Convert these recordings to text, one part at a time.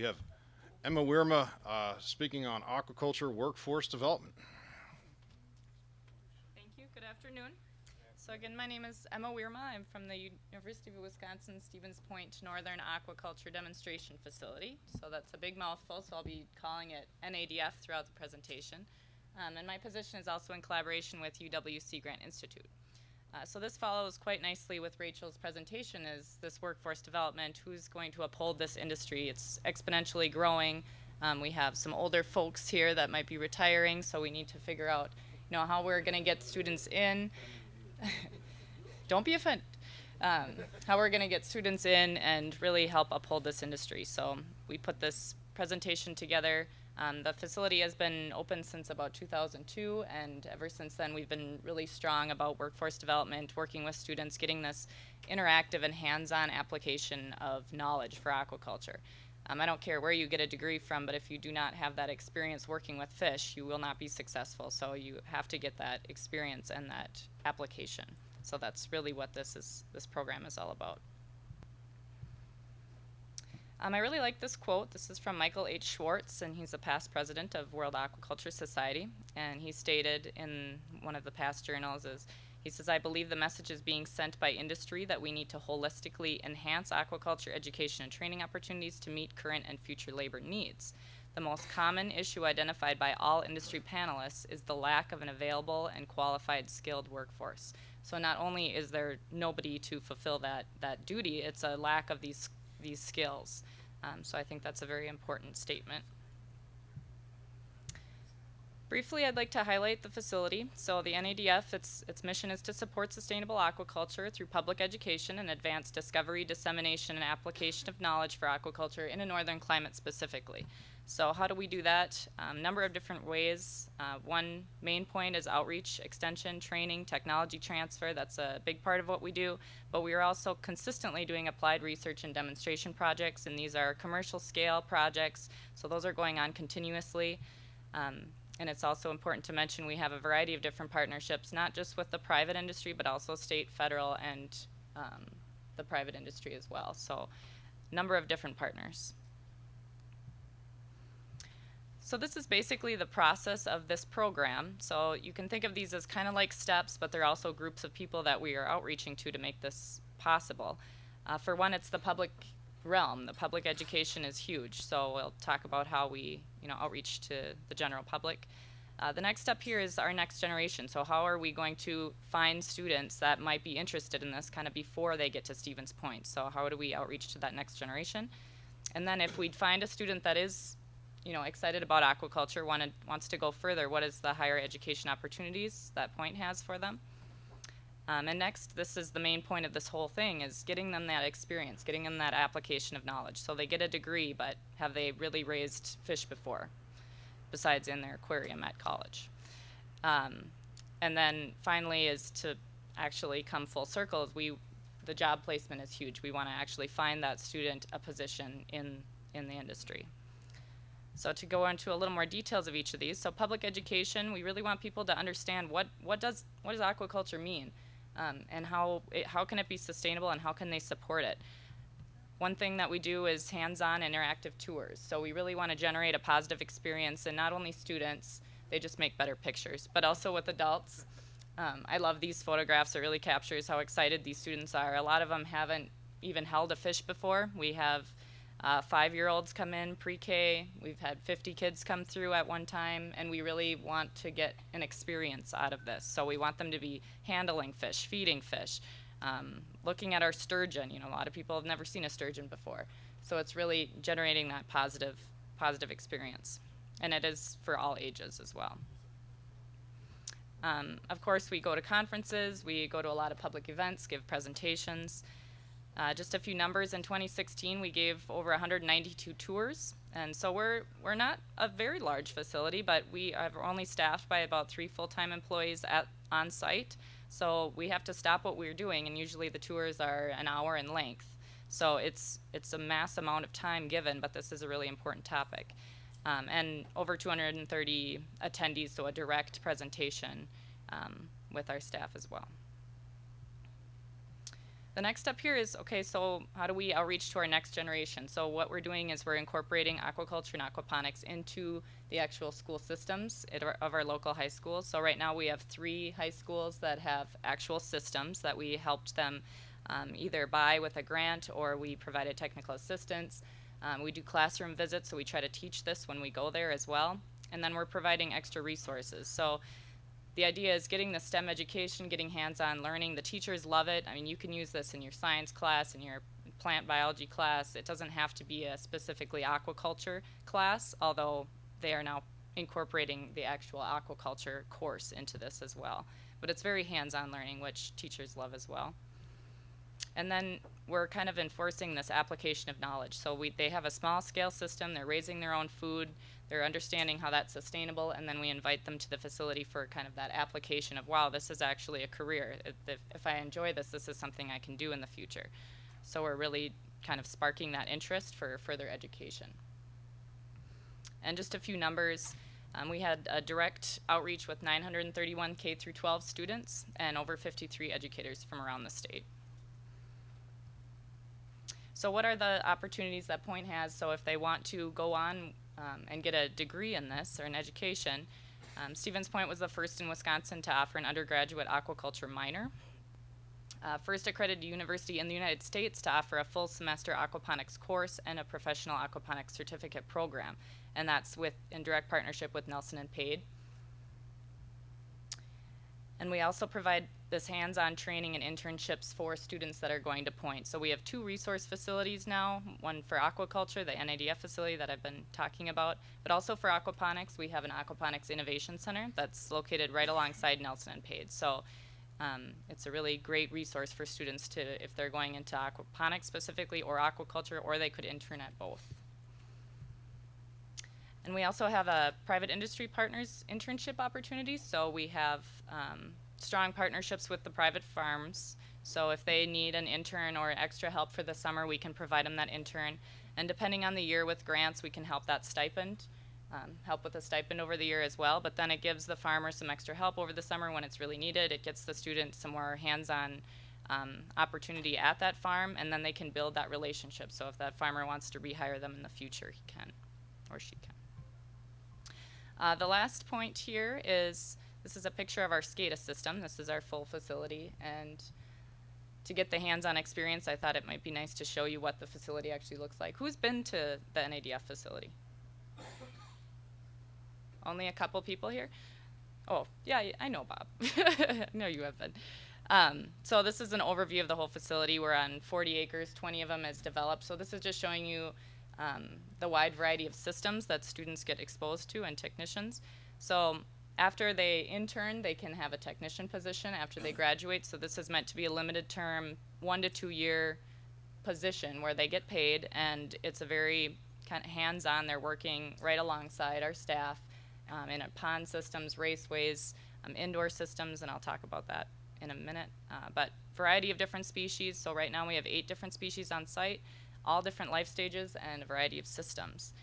We have Emma Wierma speaking on aquaculture workforce development. Thank you. Good afternoon. So again, my name is Emma Wierma. I'm from the University of Wisconsin Stevens Point Northern Aquaculture Demonstration Facility. So that's a big mouthful, so I'll be calling it NADF throughout the presentation. And my position is also in collaboration with UW Sea Grant Institute. So this follows quite nicely with Rachel's presentation, is this workforce development, who's going to uphold this industry. It's exponentially growing. We have some older folks here that might be retiring, so we need to figure out how we're going to get students in. Don't be offended. How we're going to get students in and really help uphold this industry. So we put this presentation together. The facility has been open since about 2002, and ever since then we've been really strong about workforce development, working with students, getting this interactive and hands-on application of knowledge for aquaculture. I don't care where you get a degree from, but if you do not have that experience working with fish, you will not be successful. So you have to get that experience and that application. So that's really what this program is all about. I really like this quote. This is from Michael H. Schwartz, and he's a past president of World Aquaculture Society. And he stated in one of the past journals he says, "I believe the message is being sent by industry that we need to holistically enhance aquaculture education and training opportunities to meet current and future labor needs. The most common issue identified by all industry panelists is the lack of an available and qualified skilled workforce." So not only is there nobody to fulfill that duty, it's a lack of these skills. So I think that's a very important statement. Briefly, I'd like to highlight the facility. So the NADF, its mission is to support sustainable aquaculture through public education and advanced discovery, dissemination, and application of knowledge for aquaculture in a northern climate specifically. So how do we do that? Number of different ways. One main point is outreach, extension, training, technology transfer. That's a big part of what we do. But we are also consistently doing applied research and demonstration projects, and these are commercial scale projects. So those are going on continuously. And it's also important to mention we have a variety of different partnerships, not just with the private industry, but also state, federal, and the private industry as well. So a number of different partners. So this is basically the process of this program. So you can think of these as kind of like steps, but they're also groups of people that we are outreaching to make this possible. For one, it's the public realm. The public education is huge. So we'll talk about how we outreach to the general public. The next step here is our next generation. So how are we going to find students that might be interested in this kind of before they get to Stevens Point? So how do we outreach to that next generation? And then if we find a student that is excited about aquaculture, wants to go further, what is the higher education opportunities that point has for them? And next, this is the main point of this whole thing, is getting them that experience, getting them that application of knowledge. So they get a degree, but have they really raised fish before, besides in their aquarium at college? And then finally is to actually come full circle. The job placement is huge. We want to actually find that student a position in the industry. So to go into a little more details of each of these, so public education, we really want people to understand what does aquaculture mean, and how can it be sustainable, and how can they support it. One thing that we do is hands-on interactive tours. So we really want to generate a positive experience, and not only students, they just make better pictures, but also with adults. I love these photographs. It really captures how excited these students are. A lot of them haven't even held a fish before. We have 5-year-olds come in, pre-K. We've had 50 kids come through at one time, and we really want to get an experience out of this. So we want them to be handling fish, feeding fish, looking at our sturgeon. A lot of people have never seen a sturgeon before. So it's really generating that positive experience. And it is for all ages as well. Of course, we go to conferences. We go to a lot of public events, give presentations. Just a few numbers. In 2016, we gave over 192 tours. And so we're not a very large facility, but we are only staffed by about 3 full-time employees on site. So we have to stop what we're doing, and usually the tours are an hour in length. So it's a mass amount of time given, but this is a really important topic. And over 230 attendees, so a direct presentation with our staff as well. The next step here is, okay, so how do we outreach to our next generation? So what we're doing is we're incorporating aquaculture and aquaponics into the actual school systems of our local high schools. So right now we have 3 high schools that have actual systems that we helped them either buy with a grant or we provided technical assistance. We do classroom visits, so we try to teach this when we go there as well. And then we're providing extra resources. So the idea is getting the STEM education, getting hands-on learning. The teachers love it. I mean, you can use this in your science class, in your plant biology class. It doesn't have to be a specifically aquaculture class, although they are now incorporating the actual aquaculture course into this as well. But it's very hands-on learning, which teachers love as well. And then we're kind of enforcing this application of knowledge. So they have a small scale system, they're raising their own food, they're understanding how that's sustainable, and then we invite them to the facility for kind of that application of, wow, this is actually a career. If I enjoy this, this is something I can do in the future. So we're really kind of sparking that interest for further education. And just a few numbers. We had a direct outreach with 931 K through 12 students and over 53 educators from around the state. So what are the opportunities that Point has? So if they want to go on and get a degree in this or an education, Stevens Point was the first in Wisconsin to offer an undergraduate aquaculture minor. First accredited university in the United States to offer a full semester aquaponics course and a professional aquaponics certificate program. And that's in direct partnership with Nelson and Pade. And we also provide this hands-on training and internships for students that are going to Point. So we have 2 resource facilities now, one for aquaculture, the NIDF facility that I've been talking about, but also for aquaponics, we have an aquaponics innovation center that's located right alongside Nelson and Pade. So it's a really great resource for students if they're going into aquaponics specifically or aquaculture, or they could intern at both. And we also have a private industry partners internship opportunities. So we have strong partnerships with the private farms. So if they need an intern or extra help for the summer, we can provide them that intern. And depending on the year with grants, we can help that stipend, help with a stipend over the year as well. But then it gives the farmer some extra help over the summer when it's really needed. It gets the student some more hands-on opportunity at that farm, and then they can build that relationship. So if that farmer wants to rehire them in the future, he can, or she can. The last point here is, this is a picture of our SCADA system. This is our full facility, and to get the hands-on experience, I thought it might be nice to show you what the facility actually looks like. Who's been to the NADF facility? Only a couple people here? Oh, yeah, I know Bob. I know you have been. So this is an overview of the whole facility. We're on 40 acres, 20 of them is developed. So this is just showing you the wide variety of systems that students get exposed to and technicians. So after they intern, they can have a technician position after they graduate. So this is meant to be a limited term, 1 to 2 year position where they get paid, and it's a very kind of hands-on. They're working right alongside our staff in pond systems, raceways, indoor systems, and I'll talk about that in a minute. But variety of different species. So right now we have 8 different species on site, all different life stages and a variety of systems.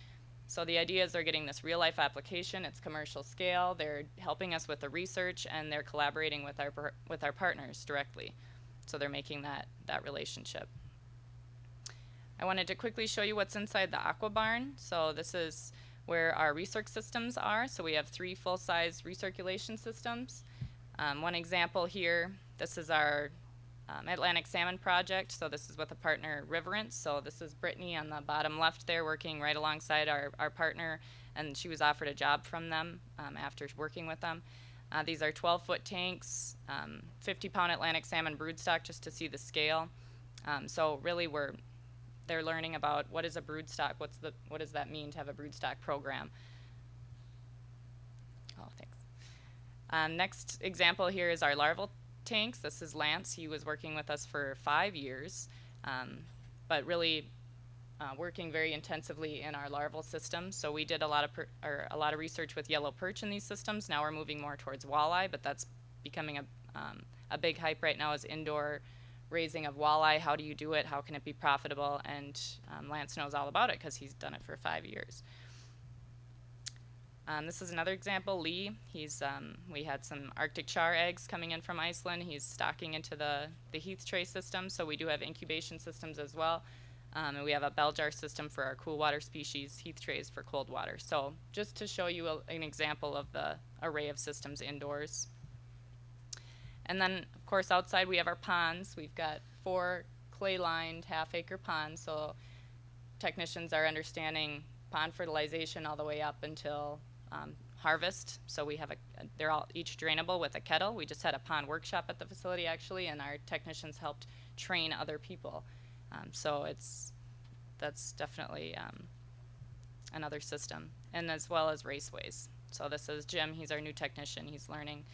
So the idea is they're getting this real life application, it's commercial scale, they're helping us with the research, and they're collaborating with our partners directly. So they're making that relationship. I wanted to quickly show you what's inside the aqua barn. So this is where our research systems are. So we have 3 full-size recirculation systems. One example here, this is our Atlantic Salmon Project. So this is with a partner, Riverence. So this is Brittany on the bottom left there, working right alongside our partner, and she was offered a job from them after working with them. These are 12-foot tanks, 50-pound Atlantic salmon broodstock, just to see the scale. So really they're learning about what is a broodstock, what does that mean to have a broodstock program. Oh, thanks. Next example here is our larval tanks. This is Lance. He was working with us for 5 years, but really working very intensively in our larval systems. So we did a lot of research with yellow perch in these systems. Now we're moving more towards walleye, but that's becoming a big hype right now, is indoor raising of walleye. How do you do it? How can it be profitable? And Lance knows all about it because he's done it for 5 years. This is another example, Lee. We had some Arctic char eggs coming in from Iceland. He's stocking into the Heath tray system, so we do have incubation systems as well. And we have a bell jar system for our cool water species, Heath trays for cold water. So just to show you an example of the array of systems indoors. And then, of course, outside we have our ponds. We've got 4 clay-lined half-acre ponds, so technicians are understanding pond fertilization all the way up until harvest. So we have they're all each drainable with a kettle. We just had a pond workshop at the facility actually, and our technicians helped train other people. So that's definitely another system, and as well as raceways. So this is Jim. He's our new technician. He's learning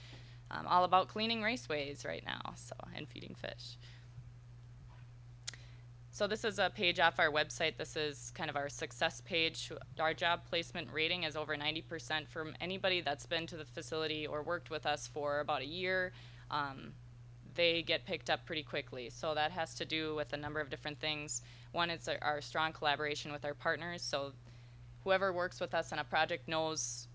all about cleaning raceways right now, so, and feeding fish. So this is a page off our website. This is kind of our success page. Our job placement rating is over 90% from anybody that's been to the facility or worked with us for about a year. They get picked up pretty quickly. So that has to do with a number of different things. One is our strong collaboration with our partners. So whoever works with us on a project knows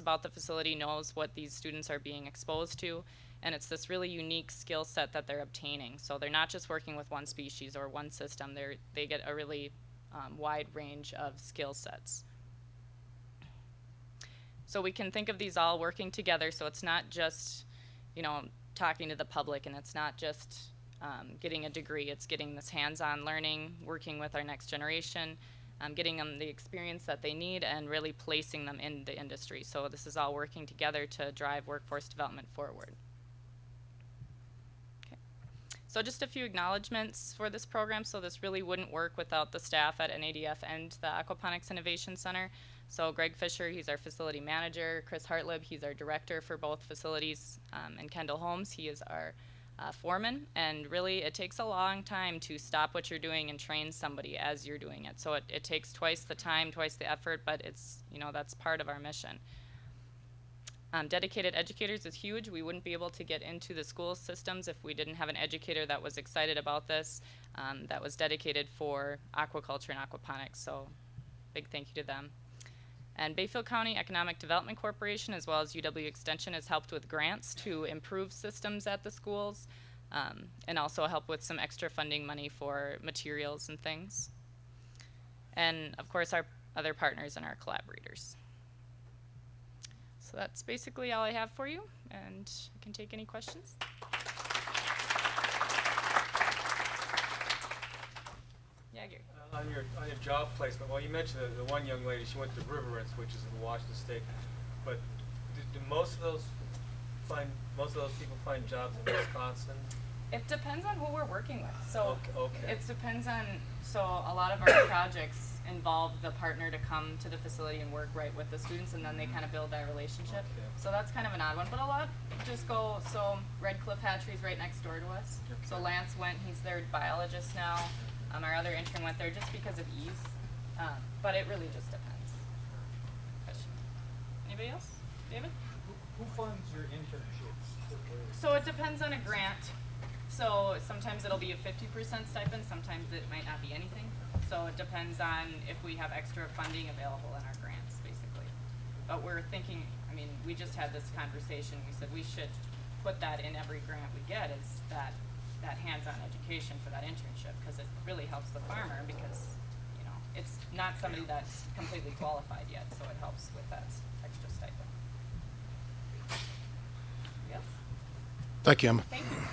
about the facility, knows what these students are being exposed to. And it's this really unique skill set that they're obtaining. So they're not just working with one species or one system. They get a really wide range of skill sets. So we can think of these all working together. So it's not just, talking to the public, and it's not just getting a degree. It's getting this hands-on learning, working with our next generation, getting them the experience that they need, and really placing them in the industry. So this is all working together to drive workforce development forward. So just a few acknowledgments for this program. So this really wouldn't work without the staff at NADF and the Aquaponics Innovation Center. So Greg Fisher, he's our facility manager. Chris Hartlib, he's our director for both facilities. And Kendall Holmes, he is our foreman. And really, it takes a long time to stop what you're doing and train somebody as you're doing it. So it takes twice the time, twice the effort, but it's, that's part of our mission. Dedicated educators is huge. We wouldn't be able to get into the school systems if we didn't have an educator that was excited about this, that was dedicated for aquaculture and aquaponics. So big thank you to them. And Bayfield County Economic Development Corporation, as well as UW Extension, has helped with grants to improve systems at the schools, and also help with some extra funding money for materials and things. And of course our other partners and our collaborators. So that's basically all I have for you, and I can take any questions. Yeah, Gary. On your job placement, well, you mentioned the one young lady, she went to Riverence, which is in Washington State, but do most of those people find jobs in Wisconsin? It depends on who we're working with. So Okay. it depends on, so a lot of our projects involve the partner to come to the facility and work right with the students, and then they kind of build that relationship. Okay. So that's kind of an odd one, but a lot just go, so Red Cliff Hatchery's right next door to us. Okay. So Lance went, he's their biologist now. Our other intern went there just because of ease, but it really just depends. Question. Anybody else? David? Who funds your internships? So it depends on a grant. So sometimes it'll be a 50% stipend, sometimes it might not be anything. So it depends on if we have extra funding available in our grants, basically. But we're thinking, we just had this conversation, we said we should put that in every grant we get, is that hands-on education for that internship, because it really helps the farmer, because it's not somebody that's completely qualified yet, so it helps with that extra stipend. Yes? Thank you, Emma. Thank you.